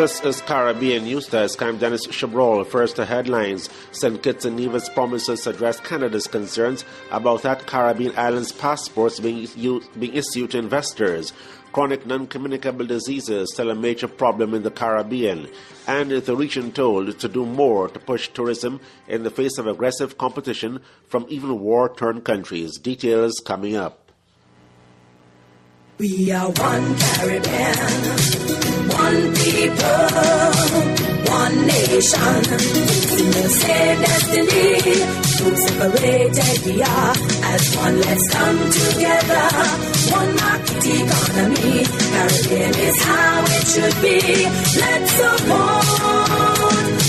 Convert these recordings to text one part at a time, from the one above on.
This is Caribbean News Desk. I'm Dennis Chabrol. First, the headlines. St Kitts and Nevis promises to address Canada's concerns about that Caribbean islands' passports being issued to investors. Chronic non-communicable diseases still a major problem in the Caribbean, and the region told to do more to push tourism in the face of aggressive competition from even war-torn countries. Details coming up. We are one Caribbean, one people, one nation. In the same destiny, so separated we are. As one, let's come together. One market economy. Caribbean is how it should be. Let's support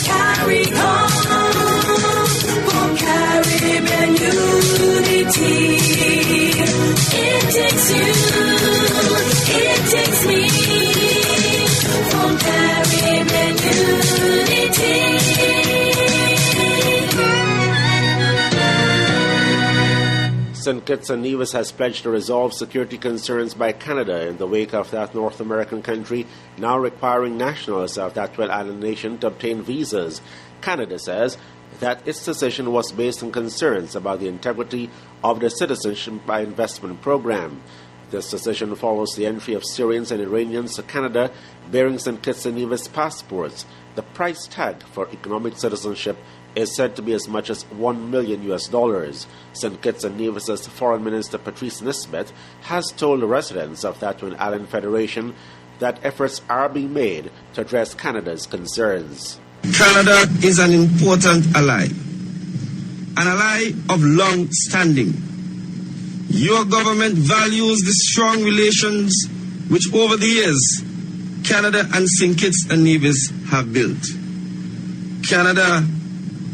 Carry On for Caribbean unity. It takes you. It takes me for Caribbean unity. St Kitts and Nevis has pledged to resolve security concerns by Canada in the wake of that North American country now requiring nationals of that 12-island nation to obtain visas. Canada says that its decision was based on concerns about the integrity of the Citizenship by Investment program. This decision follows the entry of Syrians and Iranians to Canada bearing St Kitts and Nevis passports. The price tag for economic citizenship is said to be as much as $1 million. St Kitts and Nevis' Foreign Minister Patrice Nisbett has told the residents of that Twin Island Federation that efforts are being made to address Canada's concerns. Canada is an important ally, an ally of long standing. Your government values the strong relations which over the years Canada and St Kitts and Nevis have built. Canada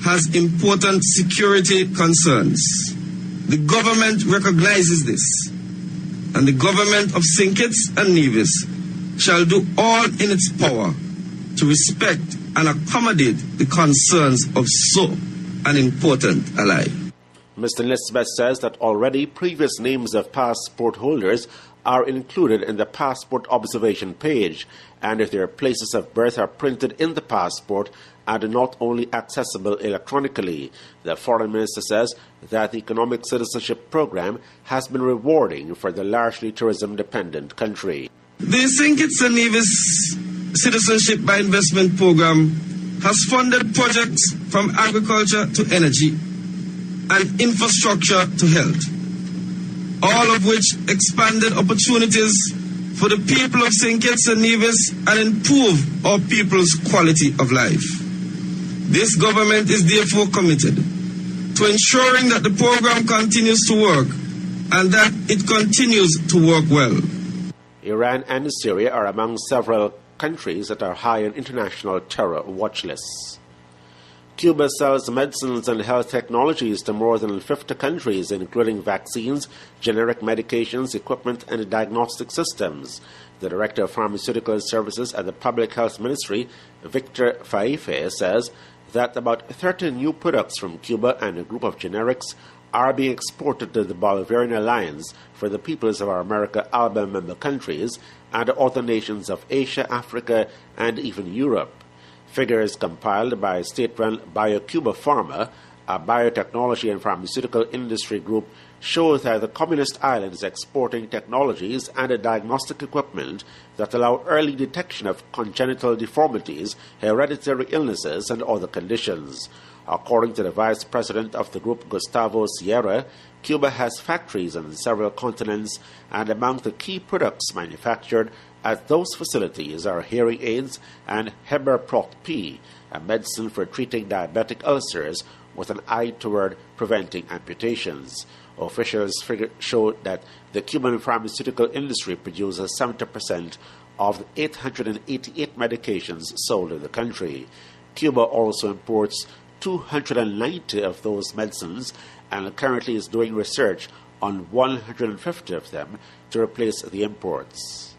has important security concerns. The government recognizes this, and the government of St Kitts and Nevis shall do all in its power to respect and accommodate the concerns of so an important ally. Mr. Nisbett says that already previous names of passport holders are included in the passport observation page, and if their places of birth are printed in the passport and not only accessible electronically. The Foreign Minister says that the Economic Citizenship program has been rewarding for the largely tourism-dependent country. The St Kitts and Nevis Citizenship by Investment program has funded projects from agriculture to energy and infrastructure to health, all of which expanded opportunities for the people of St. Kitts and Nevis and improve our people's quality of life. This government is therefore committed to ensuring that the program continues to work and that it continues to work well. Iran and Syria are among several countries that are high on international terror watch lists. Cuba sells medicines and health technologies to more than 50 countries, including vaccines, generic medications, equipment, and diagnostic systems. The Director of Pharmaceutical Services at the Public Health Ministry, Victor Faife, says that about 30 new products from Cuba and a group of generics are being exported to the Bolivarian Alliance for the Peoples of America ALBA member countries and other nations of Asia, Africa, and even Europe. Figures compiled by state-run BioCuba Pharma, a biotechnology and pharmaceutical industry group, show that the communist island is exporting technologies and diagnostic equipment that allow early detection of congenital deformities, hereditary illnesses, and other conditions. According to the vice president of the group, Gustavo Sierra, Cuba has factories on several continents, and among the key products manufactured at those facilities are hearing aids and Heberproc P, a medicine for treating diabetic ulcers with an eye toward preventing amputations. Officials showed that the Cuban pharmaceutical industry produces 70% of the 888 medications sold in the country. Cuba also imports 290 of those medicines and currently is doing research on 150 of them to replace the imports.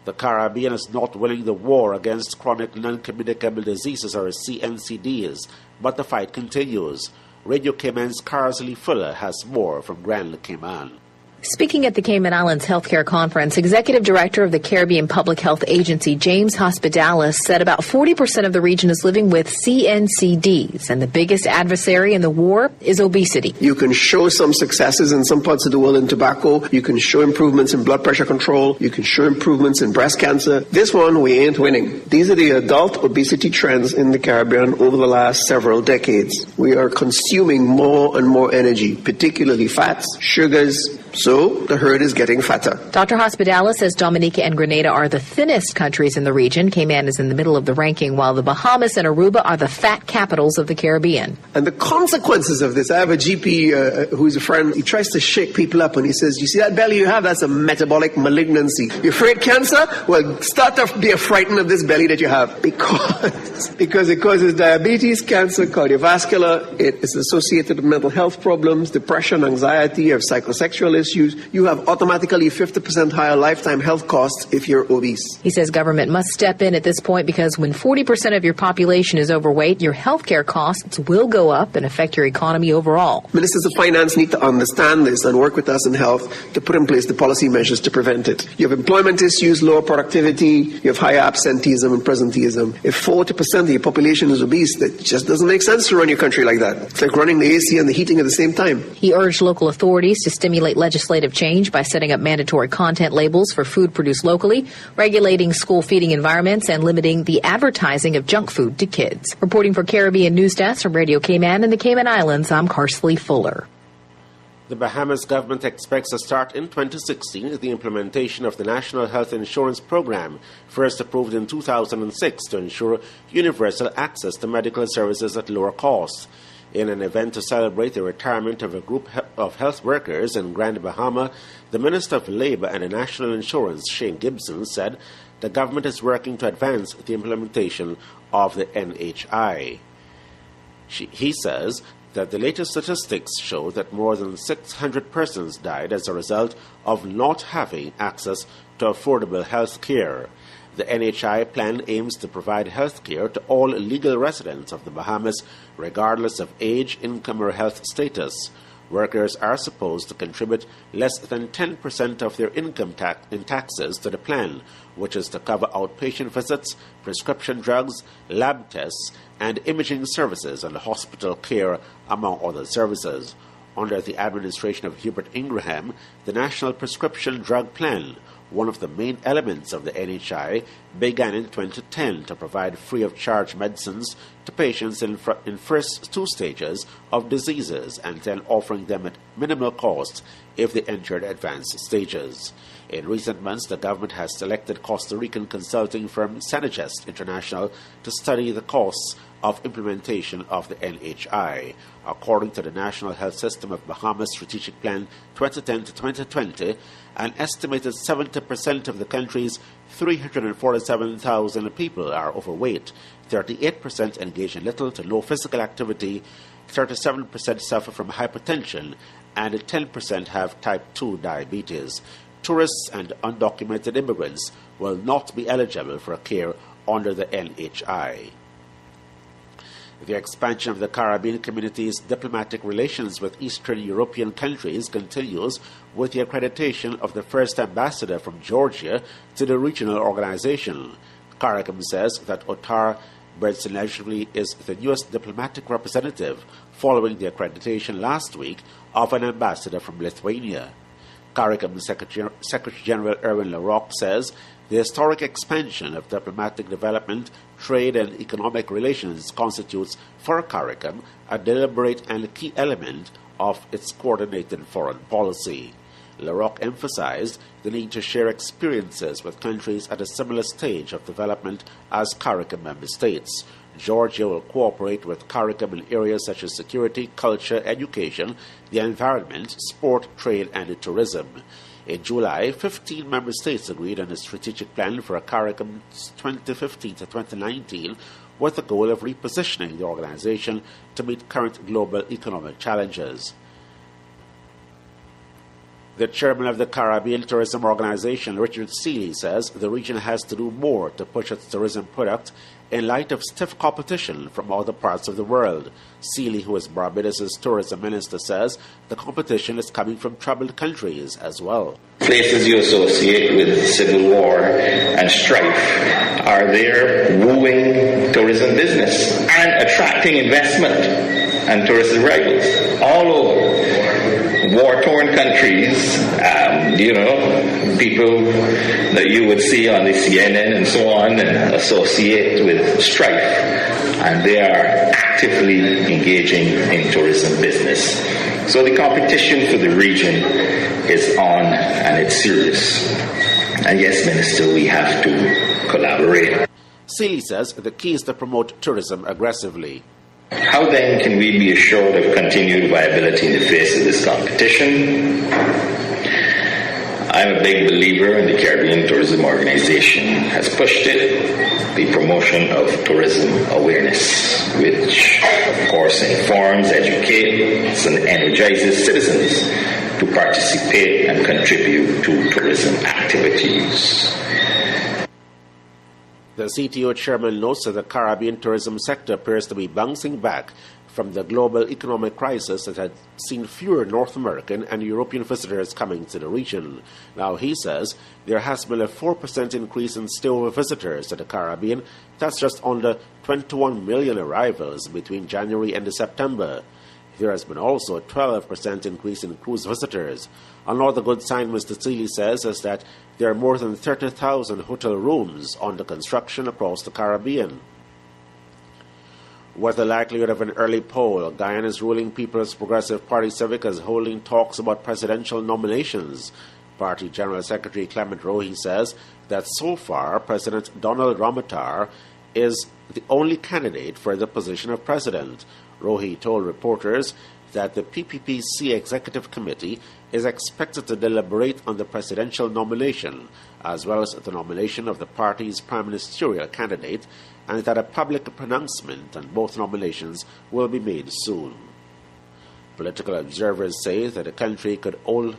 The Caribbean is not winning the war against chronic non-communicable diseases, or CNCDs, but the fight continues. Radio Cayman's Carsley Fuller has more from Grand Cayman. Speaking at the Cayman Islands Healthcare Conference, Executive Director of the Caribbean Public Health Agency, James Hospitalis, said about 40% of the region is living with CNCDs, and the biggest adversary in the war is obesity. You can show some successes in some parts of the world in tobacco. You can show improvements in blood pressure control. You can show improvements in breast cancer. This one, we ain't winning. These are the adult obesity trends in the Caribbean over the last several decades. We are consuming more and more energy, particularly fats, sugars, so the herd is getting fatter. Dr. Hospitalis says Dominica and Grenada are the thinnest countries in the region. Cayman is in the middle of the ranking, while the Bahamas and Aruba are the fat capitals of the Caribbean. And the consequences of this, I have a GP who's a friend. He tries to shake people up and he says, you see that belly you have? That's a metabolic malignancy. You're afraid cancer? Well, start to be frightened of this belly that you have because it causes diabetes, cancer, cardiovascular. It is associated with mental health problems, depression, anxiety, you have psychosexual issues. You have automatically 50% higher lifetime health costs if you're obese. He says government must step in at this point because when 40% of your population is overweight, your health care costs will go up and affect your economy overall. Ministers of Finance need to understand this and work with us in health to put in place the policy measures to prevent it. You have employment issues, lower productivity, you have higher absenteeism and presenteeism. If 40% of your population is obese, that just doesn't make sense to run your country like that. It's like running the AC and the heating at the same time. He urged local authorities to stimulate legislative change by setting up mandatory content labels for food produced locally, regulating school feeding environments, and limiting the advertising of junk food to kids. Reporting for Caribbean News Desk from Radio Cayman and the Cayman Islands, I'm Karsley Fuller. The Bahamas government expects to start in 2016 the implementation of the National Health Insurance Program, first approved in 2006 to ensure universal access to medical services at lower costs. In an event to celebrate the retirement of a group of health workers in Grand Bahama, the Minister of Labour and National Insurance, Shane Gibson, said the government is working to advance the implementation of the NHI. He says that the latest statistics show that more than 600 persons died as a result of not having access to affordable health care. The NHI plan aims to provide health care to all legal residents of the Bahamas, regardless of age, income, or health status. Workers are supposed to contribute less than 10% of their income in taxes to the plan, which is to cover outpatient visits, prescription drugs, lab tests, and imaging services and hospital care, among other services. Under the administration of Hubert Ingraham, the National Prescription Drug Plan, one of the main elements of the NHI, began in 2010 to provide free-of-charge medicines to patients in first two stages of diseases and then offering them at minimal cost if they entered advanced stages. In recent months, the government has selected Costa Rican consulting firm Sanagest International to study the costs of implementation of the NHI. According to the National Health System of Bahamas Strategic Plan 2010 to 2020, an estimated 70% of the country's 347,000 people are overweight, 38% engage in little to no physical activity, 37% suffer from hypertension, and 10% have type 2 diabetes. Tourists and undocumented immigrants will not be eligible for care under the NHI. The expansion of the Caribbean community's diplomatic relations with Eastern European countries continues with the accreditation of the first ambassador from Georgia to the regional organization. CARICOM says that Otar Berzinashvili is the newest diplomatic representative following the accreditation last week of an ambassador from Lithuania. CARICOM Secretary General Erwin LaRocque says the historic expansion of diplomatic development, trade, and economic relations constitutes for CARICOM a deliberate and key element of its coordinated foreign policy. LaRocque emphasized the need to share experiences with countries at a similar stage of development as CARICOM member states. Georgia will cooperate with CARICOM in areas such as security, culture, education, the environment, sport, trade, and tourism. In July, 15 member states agreed on a strategic plan for CARICOM 2015 to 2019 with the goal of repositioning the organization to meet current global economic challenges. The chairman of the Caribbean Tourism Organization, Richard Seeley, says the region has to do more to push its tourism product in light of stiff competition from other parts of the world. Seeley, who is Barbados' tourism minister, says the competition is coming from troubled countries as well. Places you associate with civil war and strife are there wooing tourism business and attracting investment and tourist arrivals all over. War-torn countries, people that you would see on the CNN and so on and associate with strife, and they are actively engaging in tourism business. So the competition for the region is on and it's serious. And yes, Minister, we have to collaborate. Seeley says the key is to promote tourism aggressively. How then can we be assured of continued viability in the face of this competition? I'm a big believer in the Caribbean Tourism Organization has pushed it, the promotion of tourism awareness, which of course informs, educates and energizes citizens to participate and contribute to tourism activities. The CTO chairman notes that the Caribbean tourism sector appears to be bouncing back from the global economic crisis that had seen fewer North American and European visitors coming to the region. Now, he says there has been a 4% increase in stopover visitors to the Caribbean. That's just under 21 million arrivals between January and September. There has been also a 12% increase in cruise visitors. Another good sign, Mr. Seeley says, is that there are more than 30,000 hotel rooms under construction across the Caribbean. With the likelihood of an early poll, Guyana's ruling People's Progressive Party Civic is holding talks about presidential nominations. Party General Secretary Clement Rohe says that so far President Donald Ramotar is the only candidate for the position of president. Rohe told reporters that the PPPC Executive Committee is expected to deliberate on the presidential nomination, as well as the nomination of the party's prime ministerial candidate, and that a public pronouncement on both nominations will be made soon. Political observers say that the country could hold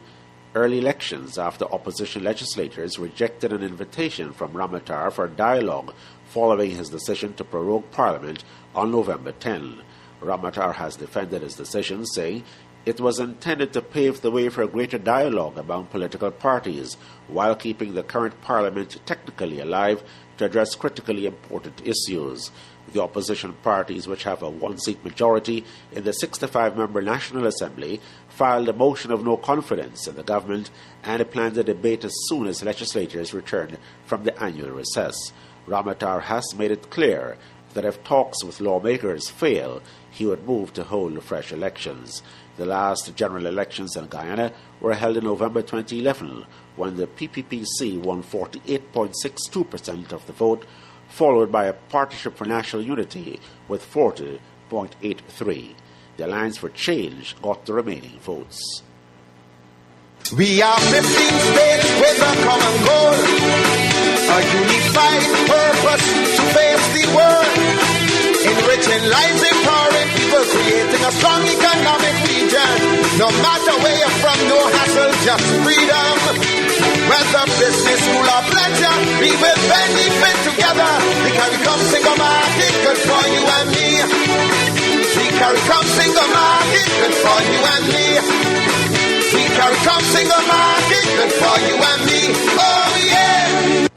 early elections after opposition legislators rejected an invitation from Ramotar for dialogue following his decision to prorogue Parliament on November 10. Ramotar has defended his decision, saying it was intended to pave the way for a greater dialogue among political parties, while keeping the current Parliament technically alive to address critically important issues. The opposition parties, which have a one-seat majority in the 65-member National Assembly, filed a motion of no confidence in the government and planned a debate as soon as legislators return from the annual recess. Ramotar has made it clear that if talks with lawmakers fail, he would move to hold fresh elections. The last general elections in Guyana were held in November 2011, when the PPPC won 48.62% of the vote, followed by a Partnership for National Unity with 40.83%. The Alliance for Change got the remaining votes. We are 15 states with a common goal, a unified purpose to face the world, enriching lives, empowering people, creating a strong economic region. No matter where you're from, no hassle, just freedom. Whether business, school, or pleasure, we will benefit together. The CARICOM single market, good for you and me. The CARICOM single market, good for you and me. The CARICOM single market, good for you and me. Oh yeah.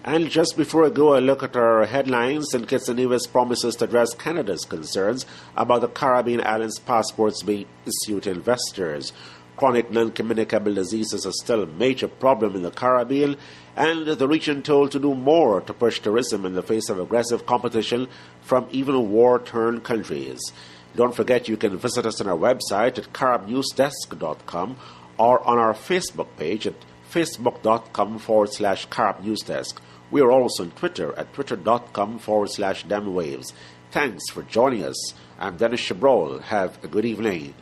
And just before I go, a look at our headlines. St Kitts and Nevis promises to address Canada's concerns about the Caribbean islands' passports being issued to investors. Chronic non-communicable diseases are still a major problem in the Caribbean, and the region told to do more to push tourism in the face of aggressive competition from even war-torn countries. Don't forget you can visit us on our website at caribnewsdesk.com or on our Facebook page at facebook.com/caribnewsdesk. We are also on Twitter at twitter.com/demwaves. Thanks for joining us. I'm Dennis Chabrol. Have a good evening.